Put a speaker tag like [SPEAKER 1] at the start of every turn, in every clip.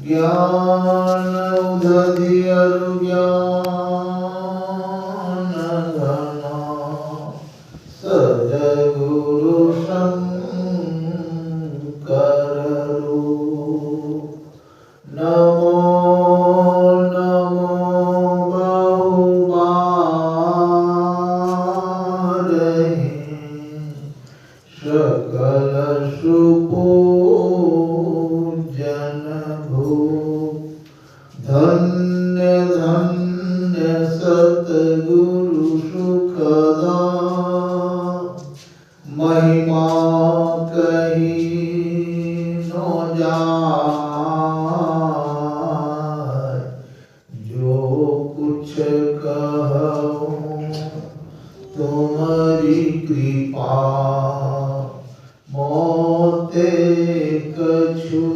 [SPEAKER 1] ज्ञान उदधि अज्ञान घना सद्गुरु शंकर रूप। नमो नमो बहुबारहि सकल सुपूजन भूप। धन्य धन्य सतगुरु सुखदा महिमा कही न जाय। जो कुछ कहूँ तुम्हारी कृपा मोते कछु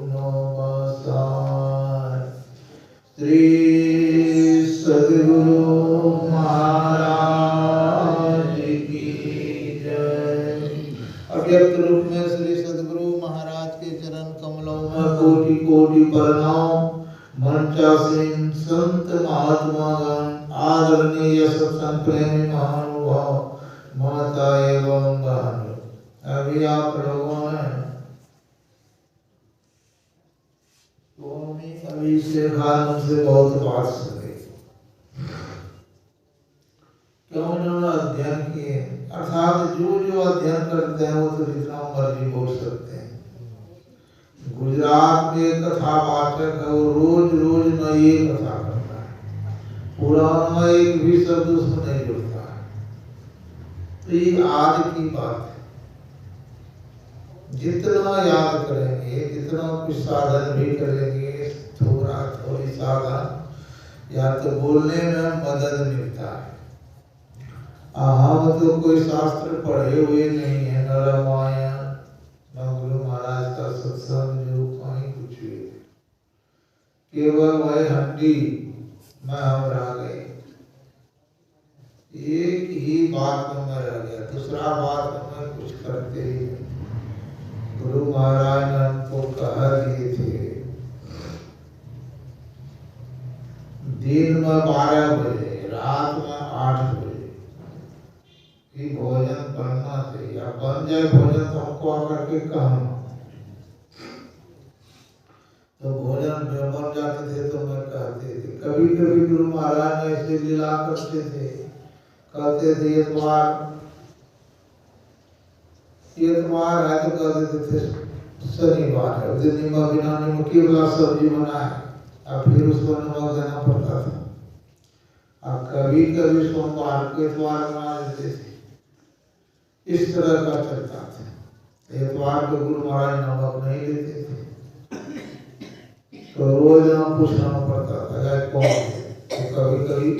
[SPEAKER 1] न बसाय। श्री सद्गुरु महाराज की जय। अव्यक्त रूप में श्री सद्गुरु महाराज के चरण कमलों में कोटि कोटि प्रणाम। मंचासीन संत महात्मा गण आदरणीय सत्संग प्रेमी महानुभाव माता एवं बहन, अभी आप लोगों ने अभी से खान से बहुत बात सुनी। क्यों जो अध्ययन किए, अर्थात जो जो अध्ययन करते हैं वो तो जितना मर्जी बोल सकते हैं। गुजरात में कथा वाचक है, वो रोज रोज नई कथा करता है, पुराना एक भी शब्द उसमें नहीं जुड़ता है। तो ये आज की बात है। जितना याद करेंगे, जितना कुछ साधन भी करेंगे, थोड़ा थोड़ी साधन या तो बोलने में मदद मिलता है। हम तो कोई शास्त्र पढ़े हुए नहीं है, न रामायण न गुरु महाराज का सत्संग जो कहीं कुछ भी, केवल वही हड्डी में हम रह गए। एक ही बात में मैं रह गया, दूसरा बात में कुछ करते ही नहीं। गुरु महाराज ने हमको कह दिए थे दिन में 12 बजे, रात में 8 बजे कि भोजन करना चाहिए। अब बन जाए भोजन तो हमको आकर के कहना। तो भोजन बन जाते थे तो मैं कहते थे। कभी कभी गुरु महाराज ने ऐसे लीला करते थे, कहते थे इतवार है तो कह देते थे शनिवार है, उस दिन नीमा बिना नीमकी वाला सब्जी बना है, और फिर उसको नमक देना पड़ता था। और कभी कभी सोमवार को इतवार बना देते थे। इस तरह का चलता था। इतवार को गुरु महाराज नमक नहीं देते थे, तो रोज नाम पूछना पड़ता था कौन है। तो कभी कभी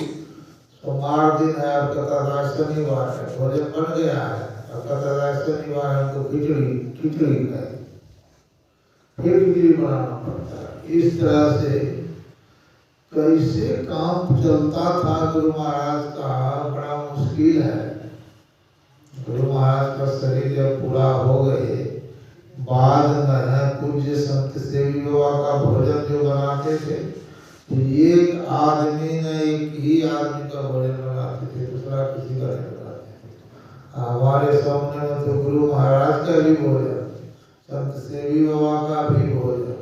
[SPEAKER 1] सोमवार दिन है, अब कहता था शनिवार है, भोजन बन गया है, अब कहता था शनिवार है तो खिचड़ी खाए, फिर खिचड़ी बनाना पड़ता है। इस तरह से कैसे काम चलता था गुरु महाराज का, बड़ा मुश्किल है। गुरु महाराज का शरीर जब पूरा हो गए, बाद में पूज्य संत सेवी बाबा का भोजन जो बनाते थे, एक आदमी ने एक ही आदमी का भोजन बनाते थे, दूसरा किसी का नहीं बनाते थे। हमारे सामने में तो गुरु महाराज का भी भोजन, संत सेवी बाबा का भी भोजन,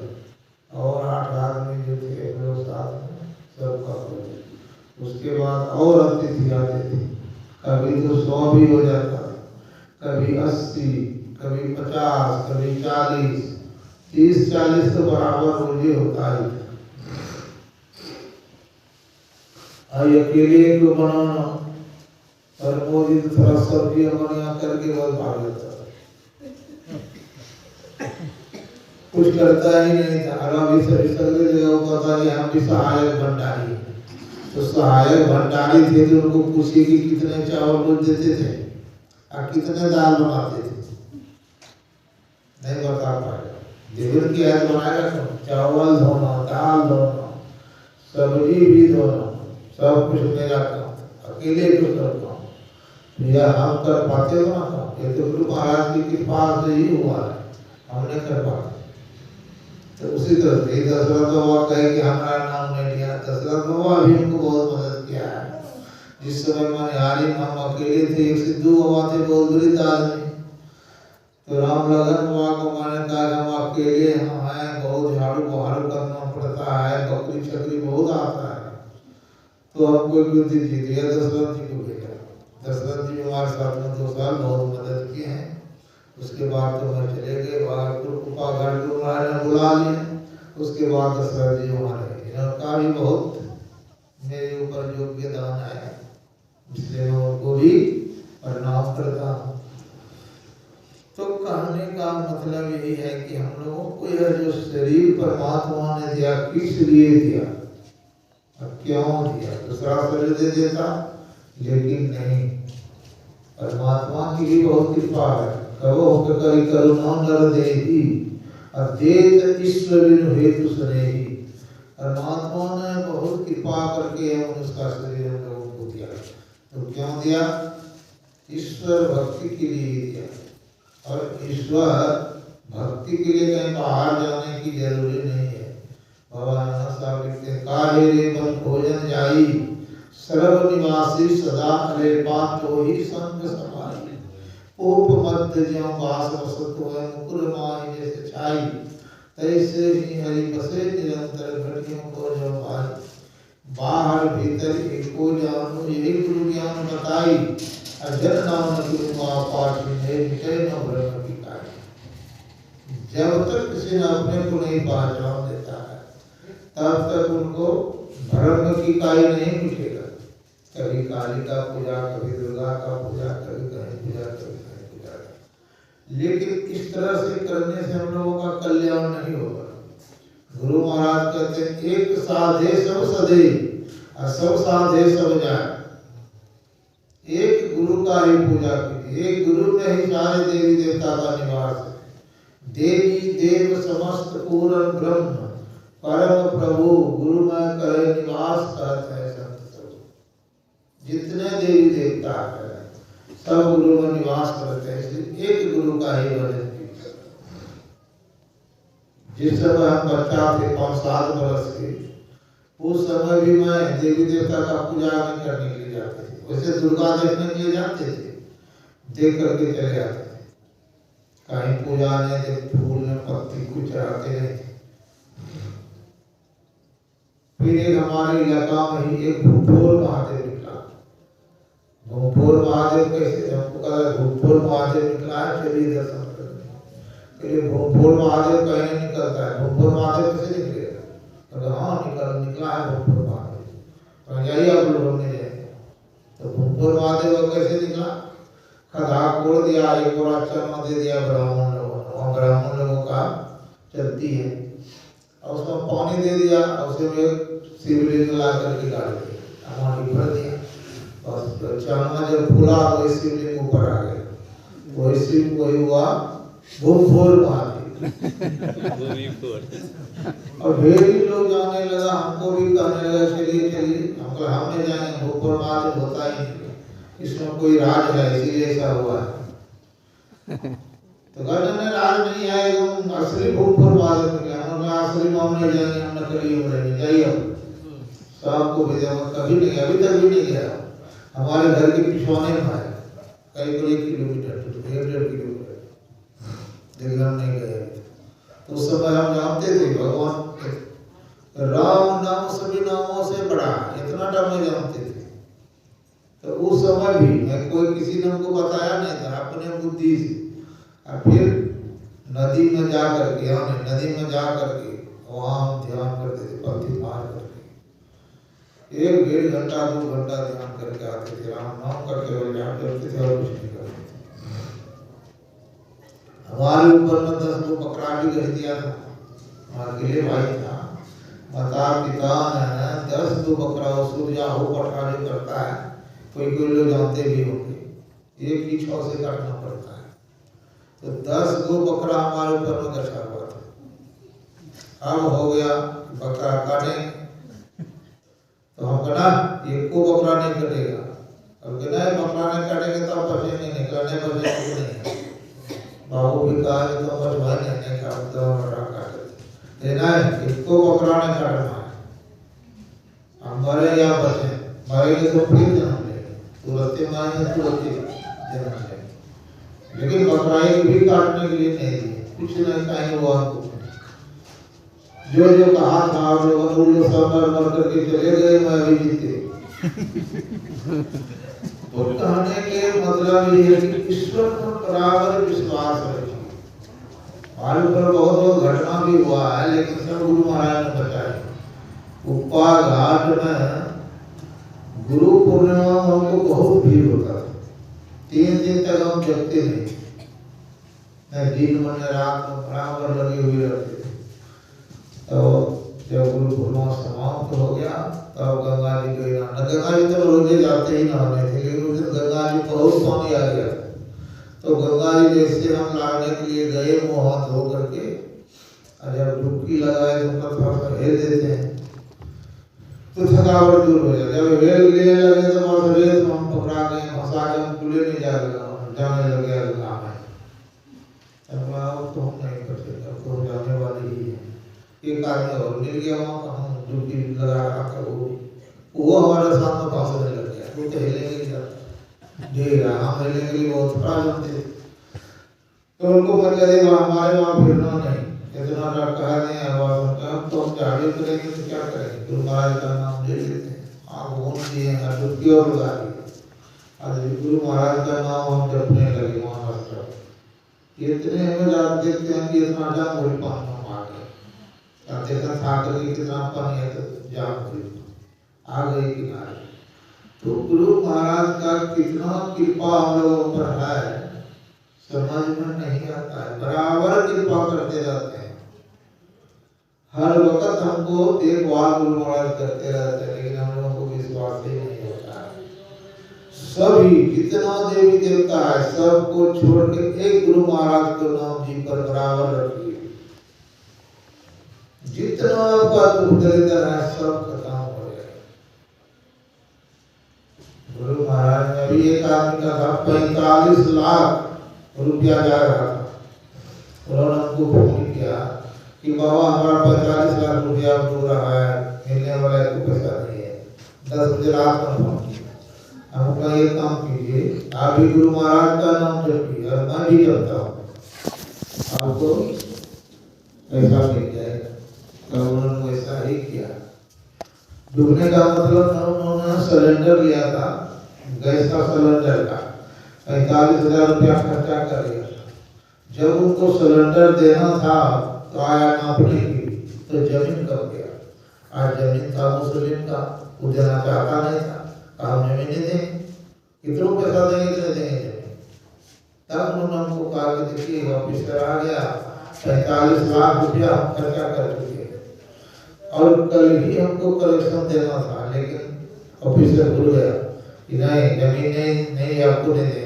[SPEAKER 1] और 8 आदमी जो थे लोग साथ में सबका भोजन। उसके बाद और अतिथि आते थे, कभी तो 100 भी हो जाता, कभी 80, कभी 50, कभी 40, 30-40 तो बराबर रोजे होता ही। अकेले को बनाना और मोदी तो थोड़ा सब्जी बना करके बहुत भाग लेता, कुछ करता ही नहीं था। अभी सभी जगह पता कि हम भी सहायक भंडारी, तो सहायक भंडारी थे तो उनको पूछिए कि कितने चावल रोज देते थे और कितने दाल बनाते थे, नहीं बता पाएगा। जीवन की है बनाएगा तो चावल धोना, दाल धोना, सब्जी भी धोना, सब कुछ मेरा काम, अकेले तो करता हूँ। यह हम कर पाते हो ना काम, ये तो गुरु महाराज की कृपा से ही हुआ है, हमने कर पाते। तो उसी तरह से दशरथ बाबा कहे कि हमारा नाम नहीं लिया, दशरथ बाबा भी उनको बहुत मदद किया है। जिस समय मनिहारी हम अकेले थे, एक सिद्धू बाबा थे बहुत वृद्ध आदमी, तो राम लगन बाबा को मैंने कहा हम अकेले हम हैं, बहुत झाड़ू बहारू करना पड़ता है, बकरी छकरी बहुत आता है, तो हमको एक बुद्धि जी दिया, दशरथ जी को भेजा। दशरथ जी हमारे साथ में 2 साल बहुत मदद किए हैं। उसके बाद तो मैं चले गए भागलपुर, कुपागढ़ को महाराज ने बुला लिया। उसके बाद दशरथ जी वहाँ रहे, इनका भी बहुत मेरे ऊपर योगदान है, इसलिए मैं उनको भी प्रणाम करता हूँ। तो कहने का मतलब यही है कि हम लोगों को यह जो शरीर परमात्मा ने दिया, किस लिए दिया और क्यों दिया? दूसरा शरीर दे देता, लेकिन नहीं, परमात्मा की भी बहुत कृपा है। कहो करी करुणा नर देही और देत ईश्वर हेतु स्नेही। परमात्मा ने बहुत कृपा करके हम उसका शरीर हम लोगों को दिया। तो क्यों दिया? ईश्वर भक्ति के लिए दिया। और ईश्वर भक्ति के लिए कहीं बाहर जाने की जरूरी नहीं है। बाबा नानक साहब लिखते हैं, काहे रे बन भोजन जाई सर्व निवासी सदा अलेपान तो ही संग समाई। ओप मध्य ज्यों बास वसत होय मुकुर माई जैसे छाई। तैसे ही हरि बसे निरंतर घटियों को जो भाई। बाहर भीतर एको जानो यही गुरु ज्ञान बताई। अजर नाम गुरु पाठ में मिटे न भ्रम की काई। जब तक किसी ने अपने को नहीं पहचान देता है, तब तक उनको भ्रम की काई नहीं मिटेगा। कभी काली का पूजा, कभी दुर्गा का पूजा, कभी कहीं पूजा, कभी कहीं पूजा। लेकिन इस तरह से करने से हम लोगों का कल्याण नहीं होगा। गुरु महाराज कहते हैं, एक साधे सब सदे और सब साधे सब जाए। एक गुरु का ही पूजा कीजिए। एक गुरु में ही सारे देवी देवता का निवास है। देवी देव समस्त पूर्ण ब्रह्म परम प्रभु गुरु में करे निवास कहते हैं संत सब। जितने देवी देवता है सब गुरु में निवास करते हैं, इसलिए एक गुरु का ही भजन कीजिए। जिस समय हम बच्चा थे 5-7 वर्ष के, उस समय भी मैं देवी देवता का पूजा नहीं करने के लिए जाते थे। वैसे दुर्गा देखने के लिए जाते थे, देख करके चले आते थे। कहीं पूजा ने जब फूल ने पत्ती कुछ चढ़ाते रहे। फिर एक हमारे इलाका में ही एक भूपोल महादेव निकला। भूपोल महादेव कैसे? हमको कहा भूपोल महादेव निकला है, चलिए दर्शन करने। भूपोल महादेव कहीं नहीं निकलता है। भूपोल महादेव कैसे निकलेगा? तो हाँ निकला है भूपोल महादेव। जाइए आप लोग घूमने जाएंगे। तो भूपोल महादेव कैसे निकला? खदा खोल दिया, एक और चरमा दे दिया ब्राह्मण लोगों ने। वहाँ ब्राह्मण लोगों का चलती है, और उसमें पानी दे दिया, और उसमें शिवलिंग ला करके डाल दिया, हमारी भर दिया। बस चरमा जब फूला तो शिवलिंग ऊपर आ गया। वही शिव वही हुआ भूपोल महादेव। और ढेर ही लोग जाने लगा, हमको भी कहने लगा चलिए चलिए। हमको हम नहीं जाएंगे, भूपोल महादेव होता ही नहीं, इसमें कोई राज है इसीलिए ऐसा हुआ है। तो कहने राज नहीं है, एकदम असली भूपोल महादेव निकला। हमने असली में हम नहीं जाएंगे, हम नकली में रहेंगे। जाइए सबको भेजा, कभी नहीं, अभी तक भी नहीं गया। हमारे घर के पिछवाने में है, करीब 1 किलोमीटर, 1.5 किलोमीटर, लेकिन हम नहीं गए। तो उस समय हम जानते थे भगवान राम नाम सभी नामों से बड़ा, इतना डर जानते थे। तो उस समय भी मैं कोई किसी ने हमको बताया नहीं था, अपने बुद्धि से। और फिर नदी में जा करके, नदी में जा करके वहाँ हम ध्यान करते थे, पत्ती पार करके 1-1.5 घंटा 2 घंटा ध्यान करके आते थे। राम नाम करके और ध्यान करते थे और कुछ नहीं करते थे। हमारे ऊपर में 10 को बकरा भी कर दिया था। अकेले भाई था, माता पिता ने 10 बकरा सूर्या हो पटरा जो करता है, कोई लोग जानते भी होंगे, एक ही 6 से काटना पड़ता है। तो 10 बकरा हमारे ऊपर में कटा हुआ था। अब हो गया बकरा काटें, तो हम कहना एक को बकरा नहीं कटेगा। अब कहना है बकरा नहीं काटेंगे तो आप बचेंगे नहीं, करने बचेंगे नहीं। बाबू भी कहा कि तो बस भाई नहीं काटते, बकरा काटे। देना है, इसको पकड़ाने काटना है। हम मरे या बचे, मरेंगे तो फिर जन्म लेंगे, तुरंत मारेंगे तुरंत जन्म लेंगे। लेकिन बकराई भी काटने के लिए नहीं दिए, कुछ नहीं कहीं हुआ हमको। जो जो कहा था आप लोग सब मर करके चले गए, मैं अभी जीते। तो कहने के मतलब ये है कि ईश्वर पर बराबर विश्वास रखिए। हमारे ऊपर बहुत बहुत घटना भी हुआ है, लेकिन सब गुरु महाराज ने बताया। उपा घाट में गुरु पूर्णिमा में हमको बहुत भीड़ होता था, 3 दिन तक हम जगते नहीं, दिन में रात में बराबर लगे हुए रहते थे। तो जब गुरु पूर्णिमा समाप्त हो गया तब गंगा जी गए ना, गंगा जी तो रोजे जाते ही नहाने थे, लेकिन उस दिन गंगा जी बहुत पानी आ गया। तो गंगा जी जैसे हम लाने के लिए गए, मुँह हाथ धो करके, और जब डुबकी लगाए तो ऊपर थोड़ा सा हेल देते हैं तो थकावट दूर हो जाती है। जब हेल लेने लगे तो बस रेत में हम पकड़ा गए, फंसा के हम खुले नहीं जाने लगे गंगा में। तो हम नहीं करते, तो जाने वाले ही है। एक आदमी और मिल गया वहाँ का, हम डुबकी लगा रहा था, वो हमारे सामने फंसने लग गया। वो तो हिलेंगे नहीं जाता, देख रहा हम हिलेंगे के लिए बहुत प्रावधान थे। तो उनको मैं कह देगा हमारे वहाँ फिरना नहीं, इतना कहा नहीं आवाज हम तो हम झाड़ियों करेंगे तो क्या करेंगे, गुरु महाराज का नाम ले लेते हैं, आप घूम दिए हैं, डुबकी और लगा दिए। आज गुरु महाराज का नाम हम जपने लगे वहाँ इतने हमें जान देखते हैं कि इतना जाम वही पानी में आ गए। अब देखा था करके कितना पानी है, तो जाम वही आ गए किनारे। तो गुरु महाराज का कितना कृपा हम लोगों पर है, समझ में नहीं आता है। बराबर कृपा करते रहते हैं, हर वक्त हमको देखभाल गुरु महाराज करते रहते हैं, लेकिन हम लोगों को विश्वास ही नहीं होता है। सभी जितना देवी देवता है सबको छोड़ के एक गुरु महाराज को नाम जी पर बराबर रखिए। जितना आपका दुख दरिद्र है सब खत्म हो जाएगा। गुरु महाराज ने भी एक आदमी का था 45 लाख रुपया जा रहा था, उन्होंने हमको फोन किया कि बाबा हमारा 45 लाख रुपया डूब रहा है, मिलने वाला है, कोई पैसा नहीं है। 10 बजे रात में फोन किया, हमका ये काम कीजिए, आप भी गुरु महाराज का नाम जपिए और मैं भी जपता हूँ, आपको पैसा मिल जाएगा। तो उन्होंने वैसा ही किया। डूबने का मतलब उन्होंने सिलेंडर लिया था, गैस का सिलेंडर का 45,000 रुपया खर्चा कर लिया था। जब उनको सिलेंडर देना था तो आया नापने की, तो जमीन कब गया। आज जमीन था मुस्लिम का, वो देना चाहता नहीं था, काम जमीन नहीं देंगे, कितनों पैसा देंगे, इतने देंगे जमीन। तब उन्होंने हमको कहा कि देखिए ऑफिसर आ गया, 45 लाख रुपया हम खर्चा कर चुके हैं और कल ही हमको कलेक्शन देना था, लेकिन ऑफिसर भूल गया कि नहीं जमीन नहीं आपको दे देंगे।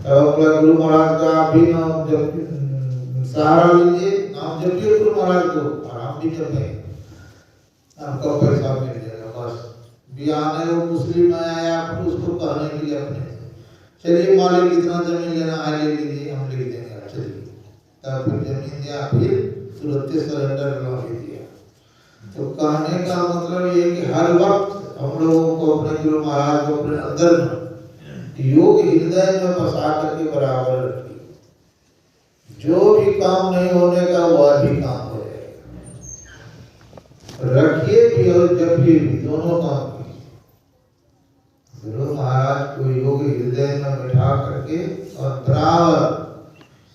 [SPEAKER 1] तब गुरु महाराज का भी नाम जब सहारा लीजिए, नाम जपिए गुरु महाराज को, आराम भी जपे, आपका पैसा मिल जाएगा। बस बियाने वो मुस्लिम आया फिर उसको कहने के लिए अपने चलिए मालिक कितना जमीन लेना है ले लीजिए, हम लिख देंगे, चलिए। तब फिर जमीन दिया, फिर तुरंत सरेंडर करवा दिया। तो कहने का मतलब ये कि हर वक्त हम लोगों को अपने गुरु महाराज को अपने अंदर में योग हृदय में बसा करके बराबर रखिए। जो भी काम नहीं होने का वह भी काम हो जाएगा। रखिए भी और जपिए भी, दोनों काम कीजिए। गुरु महाराज को योग हृदय में बैठा करके और बराबर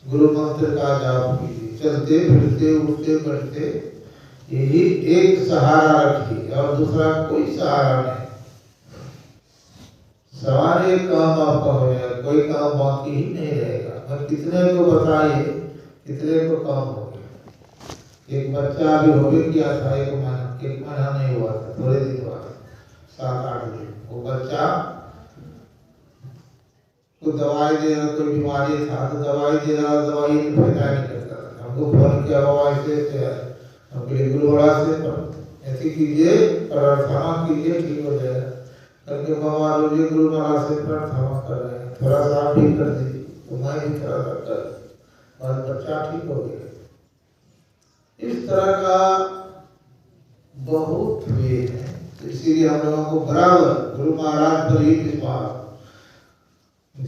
[SPEAKER 1] गुरु मंत्र का जाप कीजिए। चलते फिरते उठते बैठते यही एक सहारा रखिए और दूसरा कोई सहारा नहीं। सारे काम आपका हो जाएगा, कोई काम बाकी ही नहीं रहेगा। मैं कितने को बताइए, कितने को काम हो गया। एक बच्चा अभी हो भी किया था, एक महीना नहीं हुआ था, थोड़े दिन हुआ था, 7-8 दिन। वो बच्चा को दवाई दे रहा, कोई बीमारी था तो दवाई दे रहा, दवाई नहीं फायदा नहीं करता था। हमको फोन किया बाबा ऐसे हमके गुरु महाराज से ऐसे कीजिए, प्रार्थना कीजिए, ठीक हो जाएगा करके बाबा रोज गुरु महाराज से प्रार्थना कर रहे हैं, थोड़ा सा ठीक कर दीजिए। तो मैं भी थोड़ा सा कर और बच्चा ठीक हो गया। इस तरह का बहुत वे है। तो इसीलिए हम लोगों को बराबर गुरु महाराज पर ही विश्वास।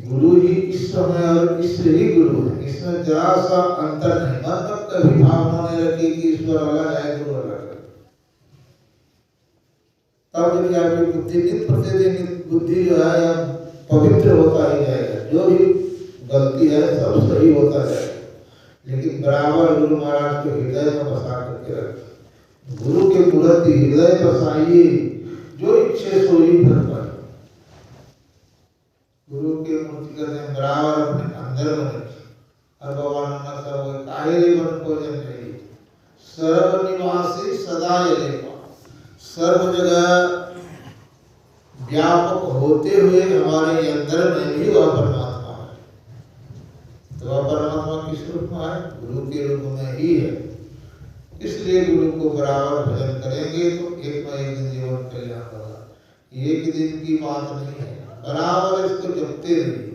[SPEAKER 1] गुरु ही इस समय और ईश्वर ही गुरु है, इसमें जरा सा अंतर नहीं। मतलब कभी भावना नहीं रखी कि ईश्वर अलग है गुरु अलग है। तब जब आपकी बुद्धि नित प्रतिदिन बुद्धि जो है या पवित्र होता ही जाएगा, जो भी गलती है सब सही होता जाएगा। लेकिन बराबर गुरु महाराज के हृदय में बसा करके रखें। गुरु के मूर्ति हृदय बसाइए, जो इच्छे सोई फल पाए। गुरु के मूर्ति का बराबर अपने अंदर में रखिए। और भगवान ने सब कायरे बन को जन रही सर्व निवासी सदा यलेपा। सर्व जगह व्यापक होते हुए हमारे अंदर में भी वह परमात्मा है। तो वह परमात्मा किस रूप में है? गुरु के रूप में ही है। इसलिए गुरु को बराबर भजन करेंगे तो एक न एक दिन जीवन कल्याण होगा। एक दिन की बात नहीं है, बराबर इसको जपते रहिए।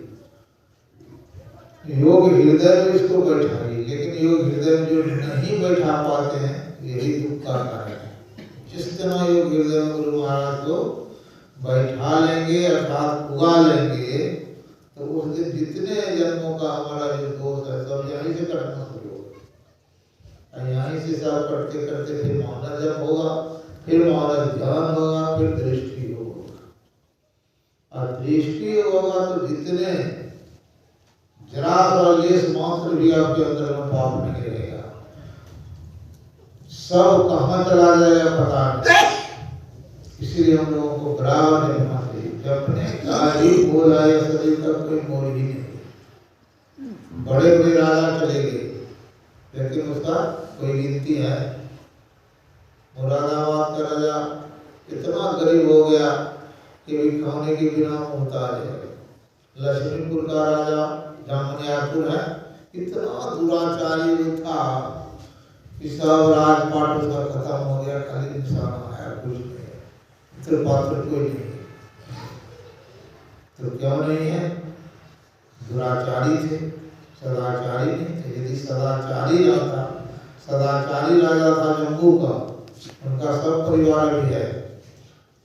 [SPEAKER 1] योग हृदय में इसको बैठाइए। लेकिन योग हृदय में जो नहीं बैठा पाते हैं, यही दुख का कारण है। जिस दिन योग हृदय में गुरु महाराज को बैठा लेंगे अर्थात उगा लेंगे, तो उस दिन जितने जन्मों का हमारा जो दोष है सब यहीं से कटना शुरू होगा। यहीं से सब करते करते फिर मानव जप होगा, फिर मानव ध्यान होगा, फिर दृष्टि होगा। और दृष्टि होगा तो जितने जरा सा लेस मात्र भी आपके अंदर में पाप नहीं रहेगा, सब कहाँ चला जाएगा पता नहीं। इसीलिए हम लोगों को बराबर रहना चाहिए। अपने कार्य बोला या शरीर का कोई मोल ही नहीं। बड़े बड़े राजा चले गए, लेकिन उसका कोई गिनती है? मुरादाबाद का राजा इतना गरीब हो गया कि भी खाने के बिना होता है। लक्ष्मीपुर का राजा जामनियापुर है, इतना दुराचारी था कि सब राजपाट उसका खत्म हो गया, खाली इंसान आया, कुछ नहीं, तो पात्र कोई नहीं। तो क्यों नहीं है? दुराचारी थे, सदाचारी नहीं थे। यदि सदाचारी रहता, सदाचारी राजा था जम्मू का, उनका सब परिवार भी है।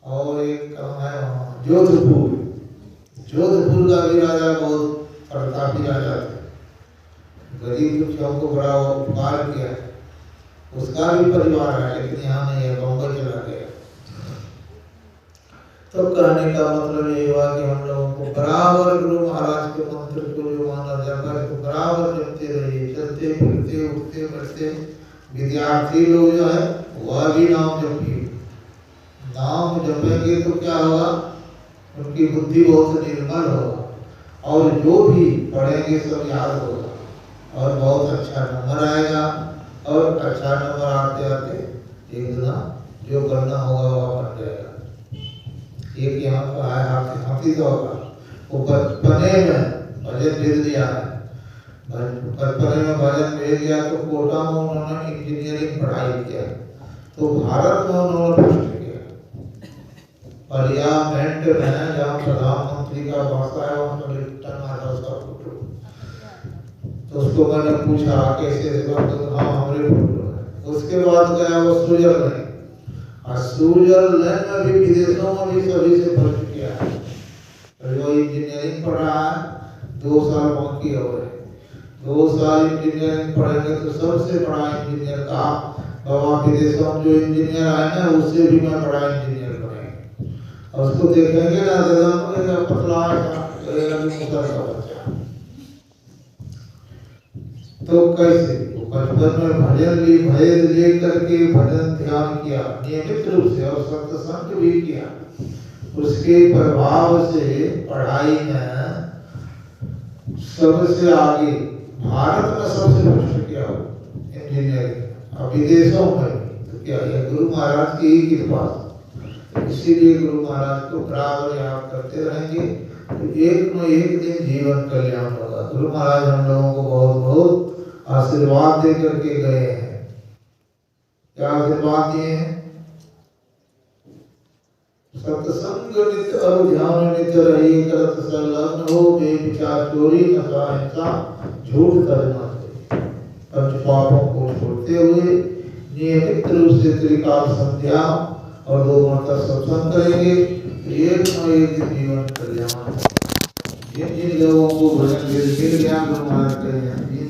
[SPEAKER 1] और एक कहाँ है जोधपुर, जोधपुर का भी राजा बहुत प्रतापी राजा थे। गरीब दुखियों को बड़ा उपकार किया, उसका भी परिवार है, लेकिन यहाँ नहीं है, बम्बई चला गया। तो कहने का मतलब ये हुआ कि हम लोगों को बराबर गुरु महाराज के मंत्र को जो माना जाता है तो बराबर जपते रहिए। चलते फिरते उठते बैठते विद्यार्थी लोग जो है वह भी नाम जपिए। नाम जपेंगे तो क्या होगा? उनकी बुद्धि बहुत निर्मल होगा और जो भी पढ़ेंगे सब याद होगा और बहुत अच्छा नंबर आएगा। और अच्छा नंबर आते आते एक दिन जो करना होगा वह बन जाएगा। एक यहाँ का है हाथी तो होगा, वो बचपने में भजन भेज दिया है। बचपने में भजन भेज दिया तो कोटा में उन्होंने इंजीनियरिंग पढ़ाई किया, तो भारत में उन्होंने फर्स्ट किया। पार्लियामेंट में जहाँ प्रधानमंत्री का भाषा है वहाँ पर लिप्टन आता उसका फोटो। तो उसको मैंने पूछा कैसे? हाँ हमारे फोटो है। उसके बाद गया वो स्विट्जरलैंड, और स्विट्जरलैंड में भी विदेशों में भी सभी से फर्स्ट किया है। जो इंजीनियरिंग पढ़ रहा है 2 साल बाकी हो गए, 2 साल इंजीनियरिंग पढ़ेंगे तो सबसे बड़ा इंजीनियर का बाबा विदेशों में जो इंजीनियर आए ना उससे भी मैं बड़ा इंजीनियर पढ़ेंगे। और उसको देखेंगे ना तो पतला बच्चा। तो कैसे? बचपन में भजन ले करके भजन ध्यान किया नियमित रूप से और सत्संग भी किया। उसके प्रभाव से पढ़ाई में सबसे आगे, भारत में सबसे फर्स्ट किया इंजीनियरिंग और विदेशों में। तो क्या यह गुरु महाराज की ही कृपा। इसीलिए गुरु महाराज को बराबर याद करते रहेंगे तो एक न एक दिन जीवन कल्याण होगा। गुरु महाराज हम लोगों को बहुत बहुत आशीर्वाद दे करके गए हैं। क्या आशीर्वाद दिए हैं? सत्संग नित्य और ध्यान नित्य रहिए, करत संलग्न हो, बेविचार चोरी नशा हिंसा झूठ करना चाहिए। पंच पापों को छोड़ते हुए नियमित रूप से त्रिकाल संध्या और 2 मरतबा सत्संग करेंगे तो एक न एक दिन जीवन कल्याण। जिन जिन लोगों को भजन मिल गया, लोग महाराज कहे हैं